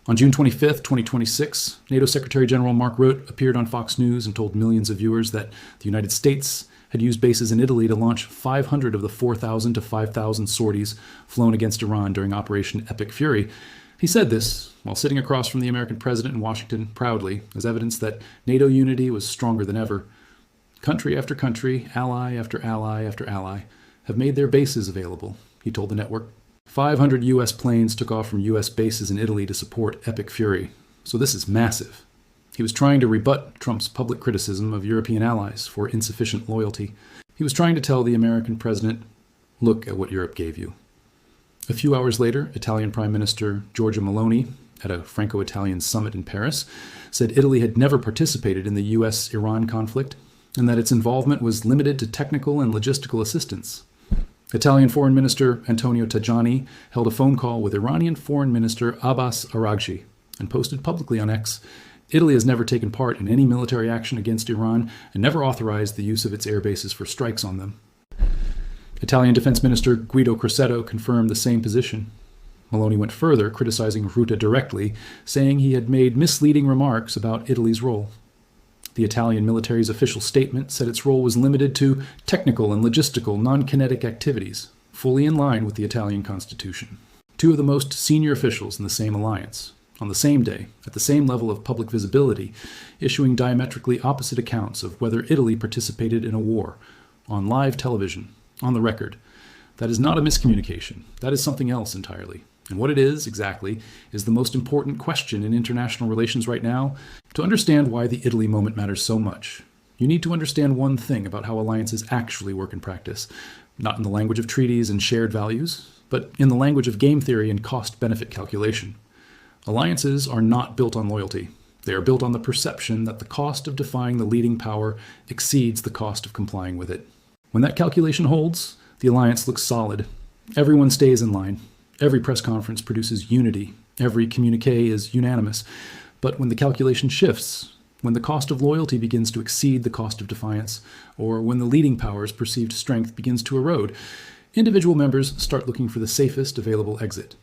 On June 25, 2026, NATO Secretary-General Mark Rutte appeared on Fox News and told millions of viewers that the United States had used bases in Italy to launch 500 of the 4,000 to 5,000 sorties flown against Iran during Operation Epic Fury. He said this while sitting across from the American president in Washington proudly as evidence that NATO unity was stronger than ever. Country after country, ally after ally after ally, have made their bases available, he told the network. 500 U.S. planes took off from U.S. bases in Italy to support Epic Fury. So this is massive. He was trying to rebut Trump's public criticism of European allies for insufficient loyalty. He was trying to tell the American president, look at what Europe gave you. A few hours later, Italian Prime Minister Giorgia Meloni, at a Franco-Italian summit in Paris, said Italy had never participated in the U.S.-Iran conflict and that its involvement was limited to technical and logistical assistance. Italian Foreign Minister Antonio Tajani held a phone call with Iranian Foreign Minister Abbas Araghchi and posted publicly on X, Italy has never taken part in any military action against Iran and never authorized the use of its air bases for strikes on them. Italian Defense Minister Guido Crosetto confirmed the same position. Meloni went further, criticizing Rutte directly, saying he had made misleading remarks about Italy's role. The Italian military's official statement said its role was limited to technical and logistical non-kinetic activities, fully in line with the Italian constitution. Two of the most senior officials in the same alliance, on the same day, at the same level of public visibility, issuing diametrically opposite accounts of whether Italy participated in a war, on live television, on the record. That is not a miscommunication. That is something else entirely. And what it is, exactly, is the most important question in international relations right now. To understand why the Italy moment matters so much, you need to understand one thing about how alliances actually work in practice, not in the language of treaties and shared values, but in the language of game theory and cost-benefit calculation. Alliances are not built on loyalty. They are built on the perception that the cost of defying the leading power exceeds the cost of complying with it. When that calculation holds, the alliance looks solid. Everyone stays in line. Every press conference produces unity. Every communiqué is unanimous. But when the calculation shifts, when the cost of loyalty begins to exceed the cost of defiance, or when the leading power's perceived strength begins to erode, individual members start looking for the safest available exit.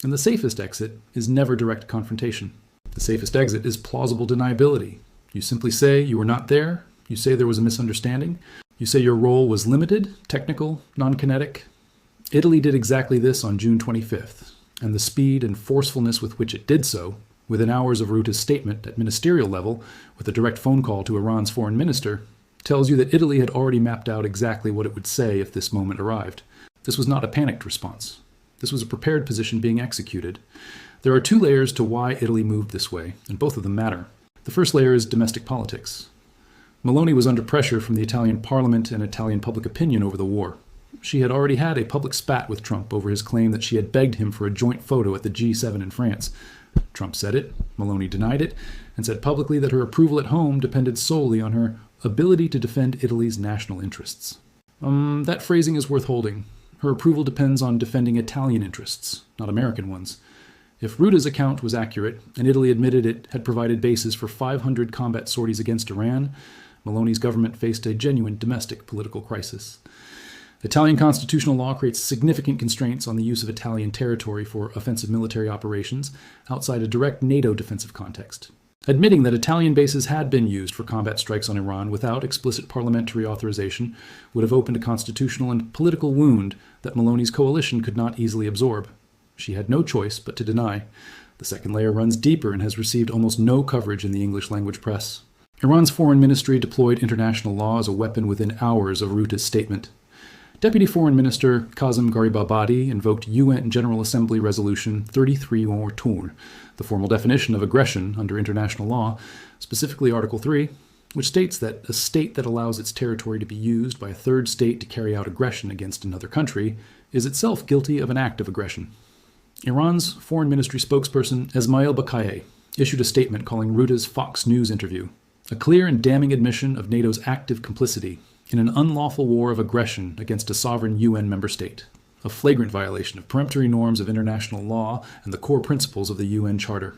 And the safest exit is never direct confrontation. The safest exit is plausible deniability. You simply say you were not there. You say there was a misunderstanding. You say your role was limited, technical, non-kinetic. Italy did exactly this on June 25th, and the speed and forcefulness with which it did so, within hours of Rutte's statement at ministerial level, with a direct phone call to Iran's foreign minister, tells you that Italy had already mapped out exactly what it would say if this moment arrived. This was not a panicked response. This was a prepared position being executed. There are two layers to why Italy moved this way, and both of them matter. The first layer is domestic politics. Meloni was under pressure from the Italian parliament and Italian public opinion over the war. She had already had a public spat with Trump over his claim that she had begged him for a joint photo at the G7 in France. Trump said it, Meloni denied it, and said publicly that her approval at home depended solely on her ability to defend Italy's national interests. That phrasing is worth holding. Her approval depends on defending Italian interests, not American ones. If Rutte's account was accurate, and Italy admitted it had provided bases for 500 combat sorties against Iran, Meloni's government faced a genuine domestic political crisis. Italian constitutional law creates significant constraints on the use of Italian territory for offensive military operations outside a direct NATO defensive context. Admitting that Italian bases had been used for combat strikes on Iran without explicit parliamentary authorization would have opened a constitutional and political wound that Meloni's coalition could not easily absorb. She had no choice but to deny. The second layer runs deeper and has received almost no coverage in the English-language press. Iran's foreign ministry deployed international law as a weapon within hours of Rutte's statement. Deputy Foreign Minister Kazem Garibabadi invoked UN General Assembly Resolution 33-1, the formal definition of aggression under international law, specifically Article 3, which states that a state that allows its territory to be used by a third state to carry out aggression against another country is itself guilty of an act of aggression. Iran's foreign ministry spokesperson Esmail Bakaye issued a statement calling Rutte's Fox News interview a clear and damning admission of NATO's active complicity in an unlawful war of aggression against a sovereign UN member state, a flagrant violation of peremptory norms of international law and the core principles of the UN Charter.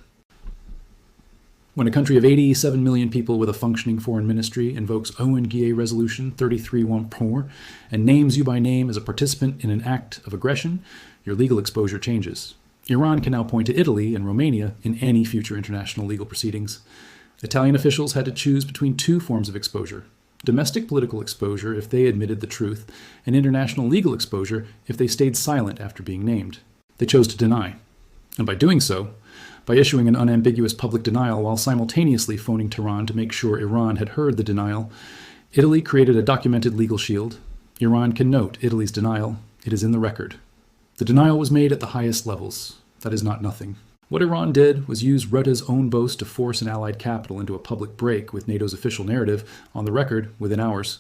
When a country of 87 million people with a functioning foreign ministry invokes ONGA Resolution 33-1 and names you by name as a participant in an act of aggression, your legal exposure changes. Iran can now point to Italy and Romania in any future international legal proceedings. Italian officials had to choose between two forms of exposure: domestic political exposure if they admitted the truth, and international legal exposure if they stayed silent after being named. They chose to deny. And by doing so, by issuing an unambiguous public denial while simultaneously phoning Tehran to make sure Iran had heard the denial, Italy created a documented legal shield. Iran can note Italy's denial. It is in the record. The denial was made at the highest levels. That is not nothing. What Iran did was use Rutte's own boast to force an allied capital into a public break with NATO's official narrative on the record within hours,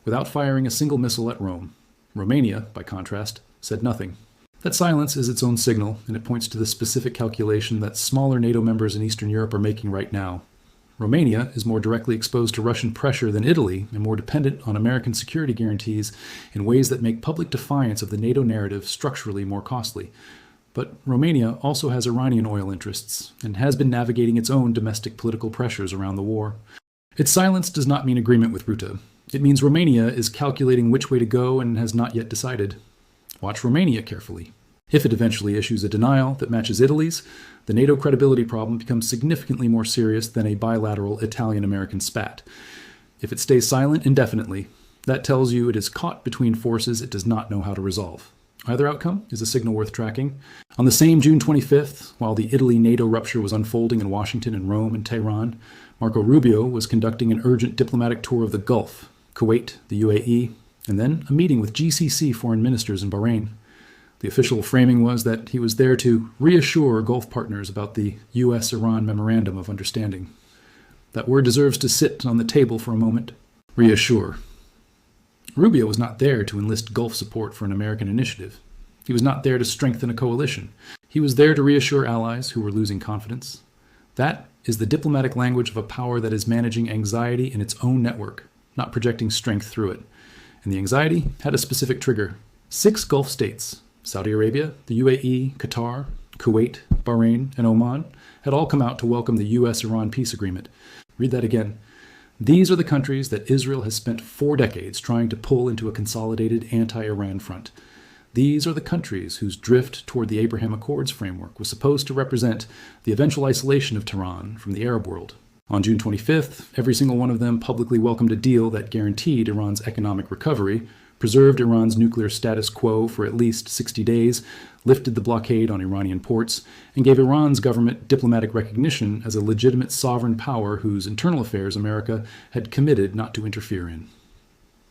without firing a single missile at Rome. Romania, by contrast, said nothing. That silence is its own signal, and it points to the specific calculation that smaller NATO members in Eastern Europe are making right now. Romania is more directly exposed to Russian pressure than Italy and more dependent on American security guarantees in ways that make public defiance of the NATO narrative structurally more costly. But Romania also has Iranian oil interests and has been navigating its own domestic political pressures around the war. Its silence does not mean agreement with Rutte. It means Romania is calculating which way to go and has not yet decided. Watch Romania carefully. If it eventually issues a denial that matches Italy's, the NATO credibility problem becomes significantly more serious than a bilateral Italian-American spat. If it stays silent indefinitely, that tells you it is caught between forces it does not know how to resolve. Either outcome is a signal worth tracking. On the same June 25th, while the Italy-NATO rupture was unfolding in Washington and Rome and Tehran, Marco Rubio was conducting an urgent diplomatic tour of the Gulf, Kuwait, the UAE, and then a meeting with GCC foreign ministers in Bahrain. The official framing was that he was there to reassure Gulf partners about the U.S.-Iran Memorandum of Understanding. That word deserves to sit on the table for a moment. Reassure. Rubio was not there to enlist Gulf support for an American initiative. He was not there to strengthen a coalition. He was there to reassure allies who were losing confidence. That is the diplomatic language of a power that is managing anxiety in its own network, not projecting strength through it. And the anxiety had a specific trigger. 6 Gulf states, Saudi Arabia, the UAE, Qatar, Kuwait, Bahrain, and Oman, had all come out to welcome the U.S.-Iran peace agreement. Read that again. These are the countries that Israel has spent 4 decades trying to pull into a consolidated anti-Iran front. These are the countries whose drift toward the Abraham Accords framework was supposed to represent the eventual isolation of Tehran from the Arab world. On June 25th, every single one of them publicly welcomed a deal that guaranteed Iran's economic recovery, preserved Iran's nuclear status quo for at least 60 days, lifted the blockade on Iranian ports, and gave Iran's government diplomatic recognition as a legitimate sovereign power whose internal affairs America had committed not to interfere in.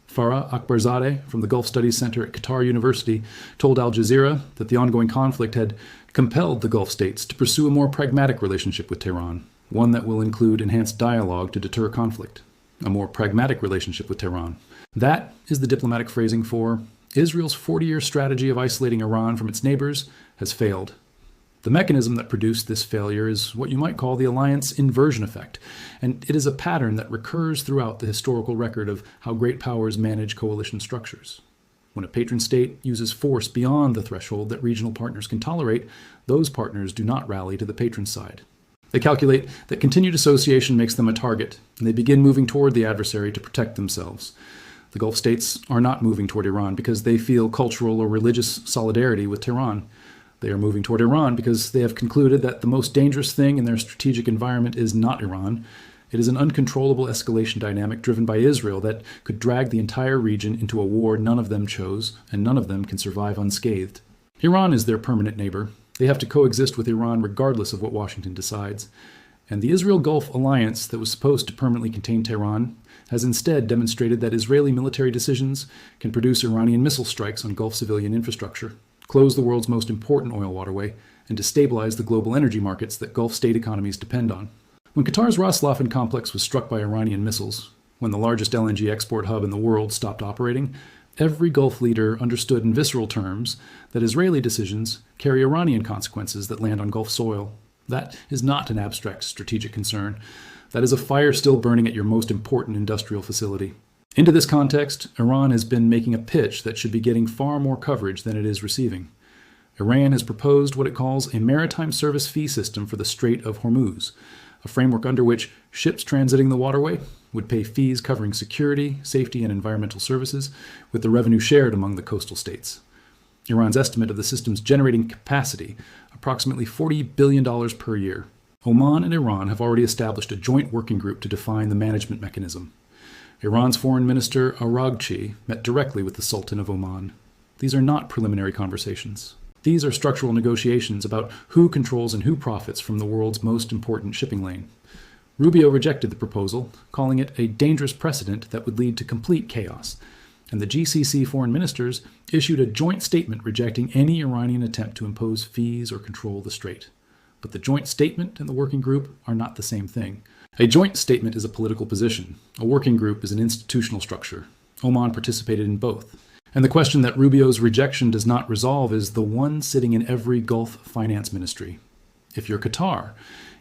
Farah Akbarzadeh from the Gulf Studies Center at Qatar University told Al Jazeera that the ongoing conflict had compelled the Gulf states to pursue a more pragmatic relationship with Tehran, one that will include enhanced dialogue to deter conflict, a more pragmatic relationship with Tehran. That is the diplomatic phrasing for Israel's 40-year strategy of isolating Iran from its neighbors has failed. The mechanism that produced this failure is what you might call the alliance inversion effect, and it is a pattern that recurs throughout the historical record of how great powers manage coalition structures. When a patron state uses force beyond the threshold that regional partners can tolerate, those partners do not rally to the patron's side. They calculate that continued association makes them a target, and they begin moving toward the adversary to protect themselves. The Gulf states are not moving toward Iran because they feel cultural or religious solidarity with Tehran. They are moving toward Iran because they have concluded that the most dangerous thing in their strategic environment is not Iran. It is an uncontrollable escalation dynamic driven by Israel that could drag the entire region into a war none of them chose, and none of them can survive unscathed. Iran is their permanent neighbor. They have to coexist with Iran regardless of what Washington decides. And the Israel-Gulf alliance that was supposed to permanently contain Tehran has instead demonstrated that Israeli military decisions can produce Iranian missile strikes on Gulf civilian infrastructure, close the world's most important oil waterway, and destabilize the global energy markets that Gulf state economies depend on. When Qatar's Ras-Laffan complex was struck by Iranian missiles, when the largest LNG export hub in the world stopped operating, every Gulf leader understood in visceral terms that Israeli decisions carry Iranian consequences that land on Gulf soil. That is not an abstract strategic concern. That is a fire still burning at your most important industrial facility. Into this context, Iran has been making a pitch that should be getting far more coverage than it is receiving. Iran has proposed what it calls a maritime service fee system for the Strait of Hormuz, a framework under which ships transiting the waterway would pay fees covering security, safety, and environmental services, with the revenue shared among the coastal states. Iran's estimate of the system's generating capacity, approximately $40 billion per year. Oman and Iran have already established a joint working group to define the management mechanism. Iran's Foreign Minister Araghchi met directly with the Sultan of Oman. These are not preliminary conversations. These are structural negotiations about who controls and who profits from the world's most important shipping lane. Rubio rejected the proposal, calling it a dangerous precedent that would lead to complete chaos, and the GCC foreign ministers issued a joint statement rejecting any Iranian attempt to impose fees or control the strait. But the joint statement and the working group are not the same thing. A joint statement is a political position. A working group is an institutional structure. Oman participated in both. And the question that Rubio's rejection does not resolve is the one sitting in every Gulf finance ministry. If you're Qatar,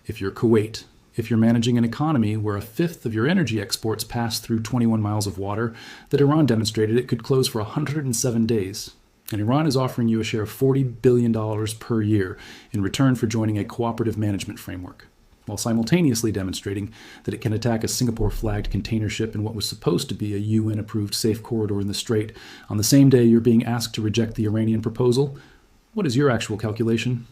if you're Kuwait, if you're managing an economy where a fifth of your energy exports pass through 21 miles of water that Iran demonstrated it could close for 107 days, and Iran is offering you a share of $40 billion per year in return for joining a cooperative management framework, while simultaneously demonstrating that it can attack a Singapore-flagged container ship in what was supposed to be a UN-approved safe corridor in the Strait on the same day you're being asked to reject the Iranian proposal. What is your actual calculation?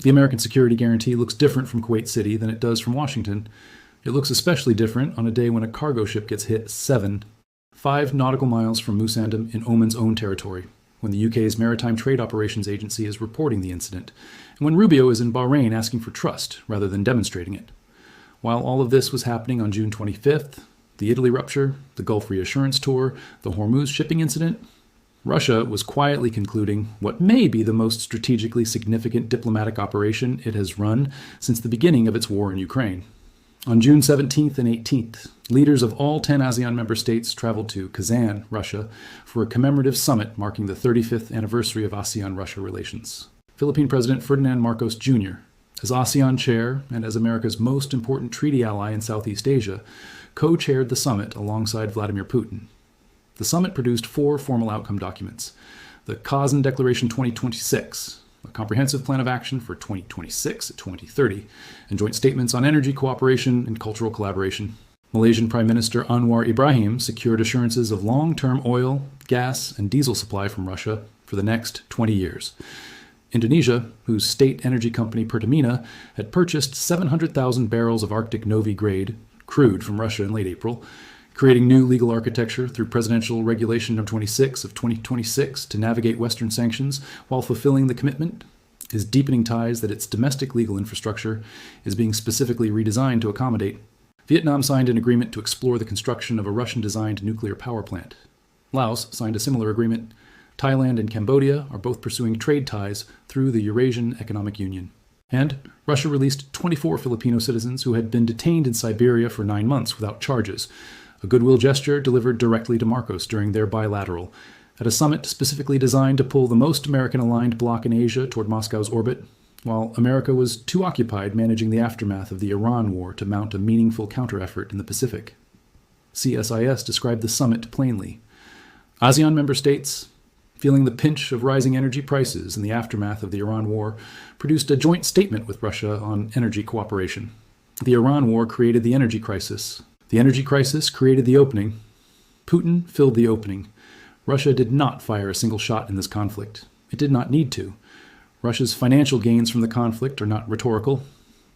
The American security guarantee looks different from Kuwait City than it does from Washington. It looks especially different on a day when a cargo ship gets hit 5 nautical miles from Musandam in Oman's own territory, when the UK's Maritime Trade Operations Agency is reporting the incident, and when Rubio is in Bahrain asking for trust rather than demonstrating it. While all of this was happening on June 25th, the Italy rupture, the Gulf reassurance tour, the Hormuz shipping incident, Russia was quietly concluding what may be the most strategically significant diplomatic operation it has run since the beginning of its war in Ukraine. On June 17th and 18th, leaders of all 10 ASEAN member states traveled to Kazan, Russia, for a commemorative summit marking the 35th anniversary of ASEAN-Russia relations. Philippine President Ferdinand Marcos Jr., as ASEAN chair and as America's most important treaty ally in Southeast Asia, co-chaired the summit alongside Vladimir Putin. The summit produced 4 formal outcome documents: the Kazan Declaration 2026, a comprehensive plan of action for 2026 to 2030, and joint statements on energy cooperation and cultural collaboration. Malaysian Prime Minister Anwar Ibrahim secured assurances of long-term oil, gas, and diesel supply from Russia for the next 20 years. Indonesia, whose state energy company Pertamina had purchased 700,000 barrels of Arctic Novi grade crude from Russia in late April, creating new legal architecture through Presidential Regulation No. 26 of 2026 to navigate Western sanctions while fulfilling the commitment, is deepening ties that its domestic legal infrastructure is being specifically redesigned to accommodate. Vietnam signed an agreement to explore the construction of a Russian-designed nuclear power plant. Laos signed a similar agreement. Thailand and Cambodia are both pursuing trade ties through the Eurasian Economic Union. And Russia released 24 Filipino citizens who had been detained in Siberia for 9 months without charges, a goodwill gesture delivered directly to Marcos during their bilateral, at a summit specifically designed to pull the most American-aligned bloc in Asia toward Moscow's orbit, while America was too occupied managing the aftermath of the Iran war to mount a meaningful counter-effort in the Pacific. CSIS described the summit plainly. ASEAN member states, feeling the pinch of rising energy prices in the aftermath of the Iran war, produced a joint statement with Russia on energy cooperation. The Iran war created the energy crisis. The energy crisis created the opening. Putin filled the opening. Russia did not fire a single shot in this conflict. It did not need to. Russia's financial gains from the conflict are not rhetorical.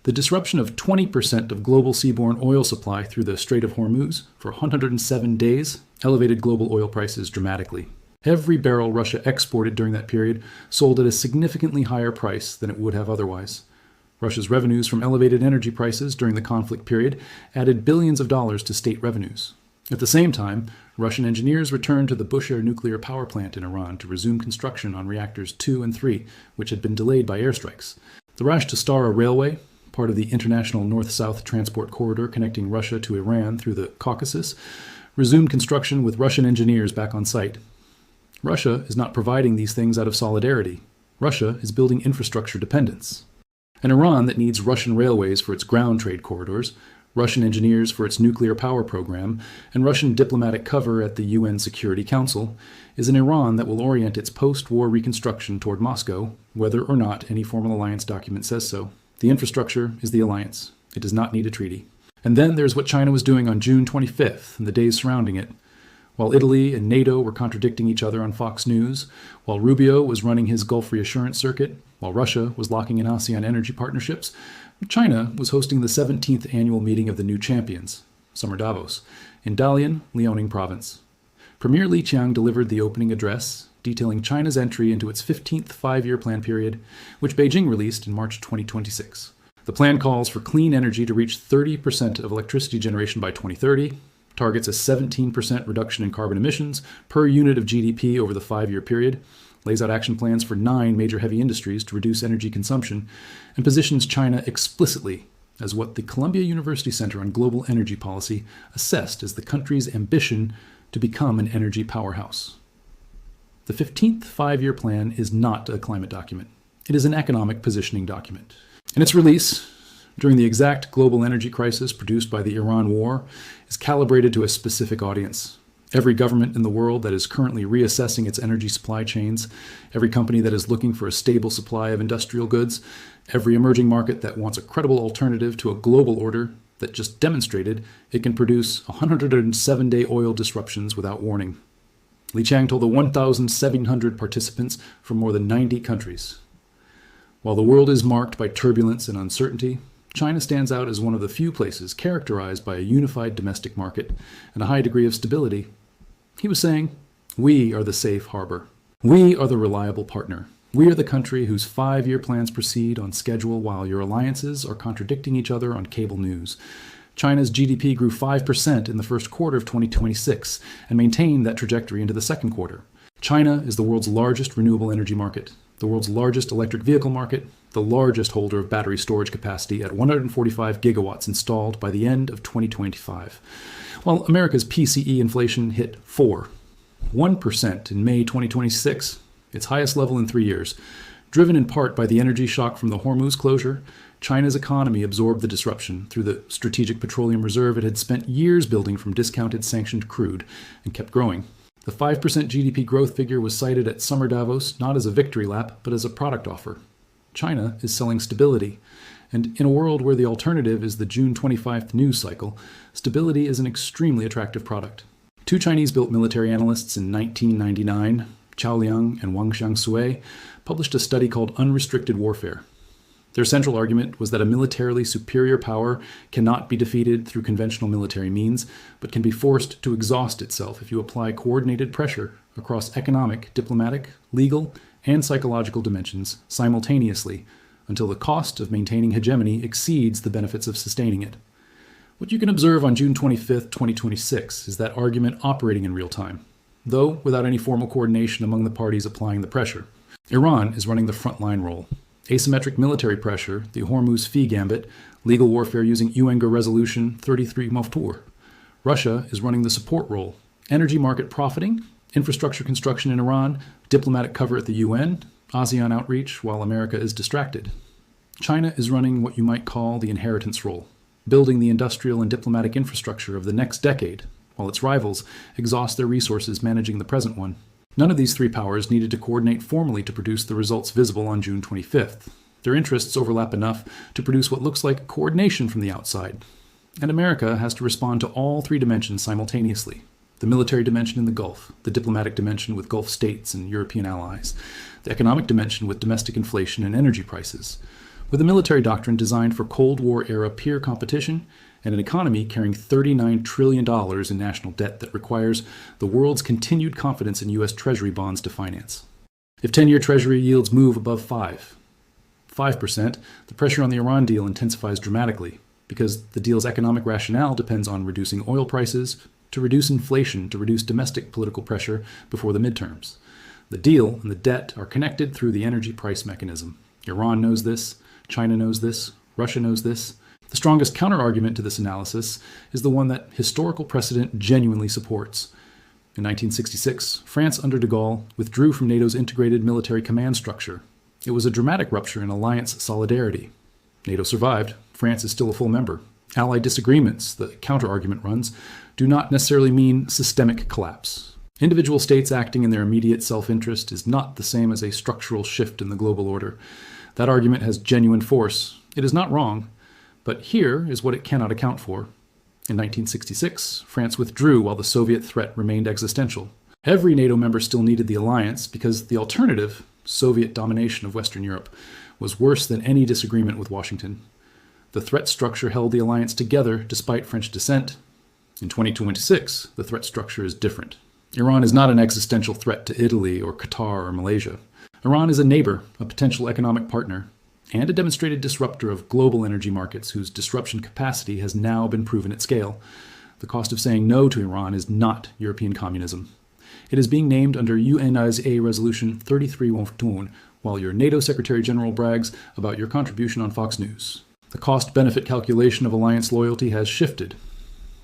The disruption of 20% of global seaborne oil supply through the Strait of Hormuz for 107 days elevated global oil prices dramatically. Every barrel Russia exported during that period sold at a significantly higher price than it would have otherwise. Russia's revenues from elevated energy prices during the conflict period added billions of dollars to state revenues. At the same time, Russian engineers returned to the Bushehr nuclear power plant in Iran to resume construction on reactors 2 and 3, which had been delayed by airstrikes. The Rasht-Astara Railway, part of the international north-south transport corridor connecting Russia to Iran through the Caucasus, resumed construction with Russian engineers back on site. Russia is not providing these things out of solidarity. Russia is building infrastructure dependence. An Iran that needs Russian railways for its ground trade corridors, Russian engineers for its nuclear power program, and Russian diplomatic cover at the UN Security Council is an Iran that will orient its post-war reconstruction toward Moscow, whether or not any formal alliance document says so. The infrastructure is the alliance. It does not need a treaty. And then there's what China was doing on June 25th and the days surrounding it. While Italy and NATO were contradicting each other on Fox News, while Rubio was running his Gulf reassurance circuit, while Russia was locking in ASEAN energy partnerships, China was hosting the 17th annual meeting of the New Champions, Summer Davos, in Dalian, Liaoning province. Premier Li Qiang delivered the opening address, detailing China's entry into its 15th five-year plan period, which Beijing released in March 2026. The plan calls for clean energy to reach 30% of electricity generation by 2030, targets a 17% reduction in carbon emissions per unit of GDP over the five-year period, lays out action plans for 9 major heavy industries to reduce energy consumption, and positions China explicitly as what the Columbia University Center on Global Energy Policy assessed as the country's ambition to become an energy powerhouse. The 15th five-year plan is not a climate document. It is an economic positioning document. In its release, during the exact global energy crisis produced by the Iran war, is calibrated to a specific audience. Every government in the world that is currently reassessing its energy supply chains, every company that is looking for a stable supply of industrial goods, every emerging market that wants a credible alternative to a global order that just demonstrated it can produce 107-day oil disruptions without warning. Li Qiang told the 1,700 participants from more than 90 countries. While the world is marked by turbulence and uncertainty, China stands out as one of the few places characterized by a unified domestic market and a high degree of stability. He was saying, "We are the safe harbor. We are the reliable partner. We are the country whose five-year plans proceed on schedule while your alliances are contradicting each other on cable news." China's GDP grew 5% in the first quarter of 2026 and maintained that trajectory into the second quarter. China is the world's largest renewable energy market, the world's largest electric vehicle market, the largest holder of battery storage capacity at 145 gigawatts installed by the end of 2025. While America's PCE inflation hit 1% in May 2026, its highest level in 3 years. Driven in part by the energy shock from the Hormuz closure, China's economy absorbed the disruption through the strategic petroleum reserve it had spent years building from discounted sanctioned crude and kept growing. The 5% GDP growth figure was cited at Summer Davos not as a victory lap, but as a product offer. China is selling stability, and in a world where the alternative is the June 25th news cycle, stability is an extremely attractive product. Two Chinese-built military analysts in 1999, Chao Liang and Wang Xiangsui, published a study called Unrestricted Warfare. Their central argument was that a militarily superior power cannot be defeated through conventional military means, but can be forced to exhaust itself if you apply coordinated pressure across economic, diplomatic, legal, and psychological dimensions simultaneously until the cost of maintaining hegemony exceeds the benefits of sustaining it. What you can observe on June 25, 2026 is that argument operating in real time, though without any formal coordination among the parties applying the pressure. Iran is running the frontline role. Asymmetric military pressure, the Hormuz fee gambit, legal warfare using UN Resolution 33 Maftour. Russia is running the support role. Energy market profiting, infrastructure construction in Iran, diplomatic cover at the UN, ASEAN outreach while America is distracted. China is running what you might call the inheritance role, building the industrial and diplomatic infrastructure of the next decade, while its rivals exhaust their resources managing the present one. None of these three powers needed to coordinate formally to produce the results visible on June 25th. Their interests overlap enough to produce what looks like coordination from the outside. And America has to respond to all three dimensions simultaneously. The military dimension in the Gulf, the diplomatic dimension with Gulf states and European allies, the economic dimension with domestic inflation and energy prices, with a military doctrine designed for Cold War-era peer competition and an economy carrying $39 trillion in national debt that requires the world's continued confidence in U.S. Treasury bonds to finance. If 10-year Treasury yields move above 5%, the pressure on the Iran deal intensifies dramatically because the deal's economic rationale depends on reducing oil prices, to reduce inflation, to reduce domestic political pressure before the midterms. The deal and the debt are connected through the energy price mechanism. Iran knows this, China knows this, Russia knows this. The strongest counterargument to this analysis is the one that historical precedent genuinely supports. In 1966, France under de Gaulle withdrew from NATO's integrated military command structure. It was a dramatic rupture in alliance solidarity. NATO survived. France is still a full member. Allied disagreements, the counterargument runs, do not necessarily mean systemic collapse. Individual states acting in their immediate self-interest is not the same as a structural shift in the global order. That argument has genuine force. It is not wrong, but here is what it cannot account for. In 1966, France withdrew while the Soviet threat remained existential. Every NATO member still needed the alliance because the alternative, Soviet domination of Western Europe, was worse than any disagreement with Washington. The threat structure held the alliance together despite French dissent. In 2026, the threat structure is different. Iran is not an existential threat to Italy or Qatar or Malaysia. Iran is a neighbor, a potential economic partner, and a demonstrated disruptor of global energy markets whose disruption capacity has now been proven at scale. The cost of saying no to Iran is not European communism. It is being named under UNISA Resolution 3312, while your NATO Secretary-General brags about your contribution on Fox News. The cost-benefit calculation of alliance loyalty has shifted.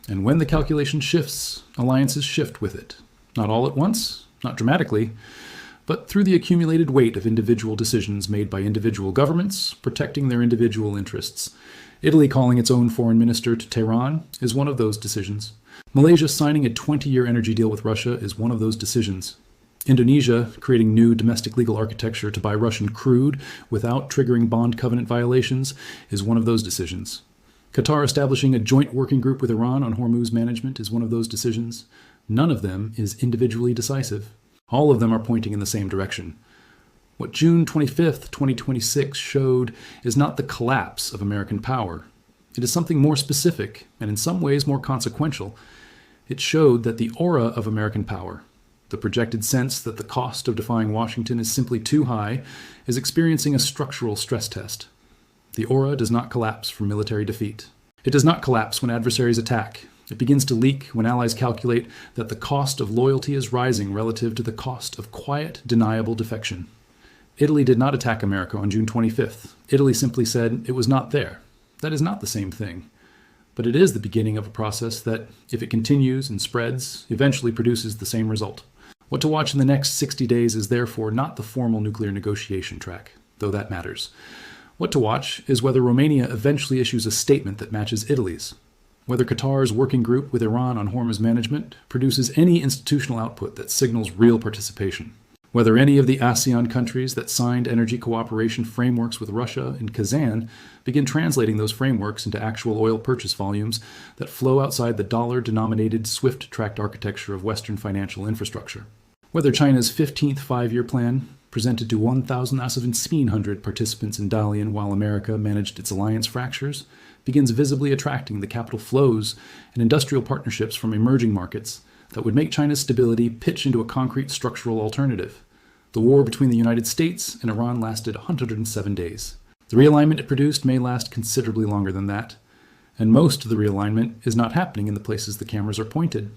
And when the calculation shifts, alliances shift with it. Not all at once, not dramatically, but through the accumulated weight of individual decisions made by individual governments protecting their individual interests. Italy calling its own foreign minister to Tehran is one of those decisions. Malaysia signing a 20-year energy deal with Russia is one of those decisions. Indonesia creating new domestic legal architecture to buy Russian crude without triggering bond covenant violations is one of those decisions. Qatar establishing a joint working group with Iran on Hormuz management is one of those decisions. None of them is individually decisive. All of them are pointing in the same direction. What June 25th, 2026 showed is not the collapse of American power. It is something more specific, and in some ways more consequential. It showed that the aura of American power, the projected sense that the cost of defying Washington is simply too high, is experiencing a structural stress test. The aura does not collapse from military defeat. It does not collapse when adversaries attack. It begins to leak when allies calculate that the cost of loyalty is rising relative to the cost of quiet, deniable defection. Italy did not attack America on June 25th. Italy simply said it was not there. That is not the same thing. But it is the beginning of a process that, if it continues and spreads, eventually produces the same result. What to watch in the next 60 days is therefore not the formal nuclear negotiation track, though that matters. What to watch is whether Romania eventually issues a statement that matches Italy's. Whether Qatar's working group with Iran on Hormuz management produces any institutional output that signals real participation. Whether any of the ASEAN countries that signed energy cooperation frameworks with Russia in Kazan begin translating those frameworks into actual oil purchase volumes that flow outside the dollar-denominated SWIFT-tracked architecture of Western financial infrastructure. Whether China's 15th five-year plan, presented to 1,700 participants in Dalian while America managed its alliance fractures, begins visibly attracting the capital flows and industrial partnerships from emerging markets that would make China's stability pitch into a concrete structural alternative. The war between the United States and Iran lasted 107 days. The realignment it produced may last considerably longer than that, and most of the realignment is not happening in the places the cameras are pointed.